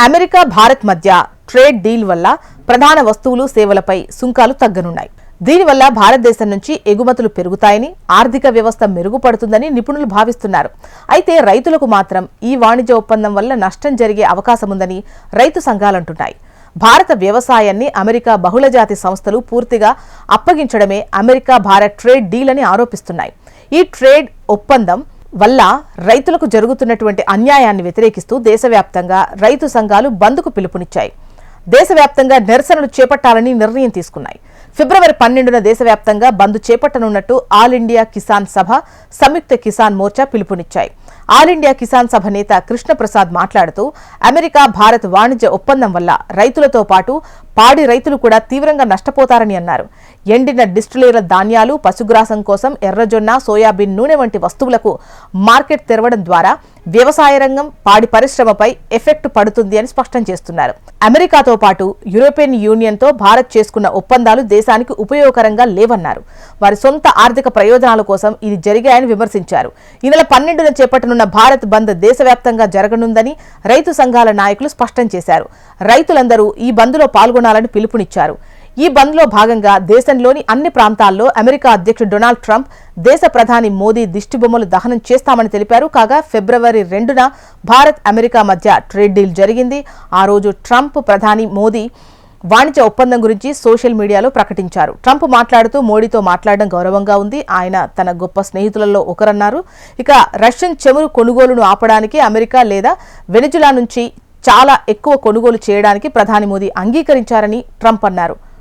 America Bharat మధ్య trade deal వల్ల ప్రధాన వస్తువులు సేవలపై సుంకాలు తగ్గనున్నాయి. దీనివల్ల భారతదేశం నుంచి ఎగుమతులు పెరుగుతాయని, ఆర్థిక వ్యవస్థ మెరుగుపడుతుందని నిపుణులు భావిస్తున్నారు. అయితే రైతులకు మాత్రం ఈ వాణిజ్య ఒప్పందం వల్ల నష్టం జరిగే అవకాశముందని రైతు సంఘాలంటున్నాయి. భారత వ్యవసాయాన్ని అమెరికా బహుళజాతి సంస్థలు పూర్తిగా అప్పగించడమే అమెరికా భారత్ ట్రేడ్ డీల్ అని ఆరోపిస్తున్నాయి. ఈ ట్రేడ్ ఒప్పందం వల్ల రైతులకు జరుగుతున్నటువంటి అన్యాయాన్ని వ్యతిరేకిస్తూ దేశవ్యాప్తంగా రైతు సంఘాలు బంద్కు పిలుపునిచ్చాయి. దేశవ్యాప్తంగా నిరసనలు చేపట్టాలని నిర్ణయం తీసుకున్నాయి. ఫిబ్రవరి 12న దేశవ్యాప్తంగా బంద్ చేపట్టనున్నట్టు ఆల్ ఇండియా కిసాన్ సభ, సంయుక్త కిసాన్ మోర్చా పిలుపునిచ్చాయి. ఆల్ ఇండియా కిసాన్ సభ నేత కృష్ణప్రసాద్ మాట్లాడుతూ అమెరికా భారత్ వాణిజ్య ఒప్పందం వల్ల రైతులతో పాటు పాడి రైతులు కూడా తీవ్రంగా నష్టపోతారని అన్నారు. ఎండిన డిస్టిలేర్ల ధాన్యాలు, పశుగ్రాసం కోసం ఎర్రజొన్న, సోయాబీన్ నూనె వంటి వస్తువులకు మార్కెట్ తెరవడం ద్వారా వ్యవసాయ రంగం, పాడి పరిశ్రమపై ఎఫెక్ట్ పడుతుంది అని స్పష్టం చేస్తున్నారు. అమెరికాతో పాటు యూరోపియన్ యూనియన్తో భారత్ చేసుకున్న ఒప్పందాలు దేశానికి ఉపయోగకరంగా లేవన్నారు. వారి సొంత ఆర్థిక ప్రయోజనాల కోసం ఇది జరిగాయని విమర్శించారు. ఈ నెల 12న చేపట్టనున్న భారత్ బంద్ దేశవ్యాప్తంగా జరగనుందని రైతు సంఘాల నాయకులు స్పష్టం చేశారు. రైతులందరూ ఈ బంద్లో పాల్గొనాలని పిలుపునిచ్చారు. ఈ బంద్లో భాగంగా దేశంలోని అన్ని ప్రాంతాల్లో అమెరికా అధ్యక్షుడు డొనాల్డ్ ట్రంప్, దేశ ప్రధాని మోదీ దిష్టిబొమ్మలు దహనం చేస్తామని తెలిపారు. కాగా ఫిబ్రవరి 2న భారత్ అమెరికా మధ్య ట్రేడ్ డీల్ జరిగింది. ఆ రోజు ట్రంప్, ప్రధాని మోదీ వాణిజ్య ఒప్పందం గురించి సోషల్ మీడియాలో ప్రకటించారు. ట్రంప్ మాట్లాడుతూ మోడీతో మాట్లాడడం గౌరవంగా ఉంది, ఆయన తన గొప్ప స్నేహితులలో ఒకరన్నారు. ఇక రష్యన్ చమురు కొనుగోలును ఆపడానికి అమెరికా లేదా వెనిజులా నుంచి చాలా ఎక్కువ కొనుగోలు చేయడానికి ప్రధాని మోదీ అంగీకరించారని ట్రంప్ అన్నారు.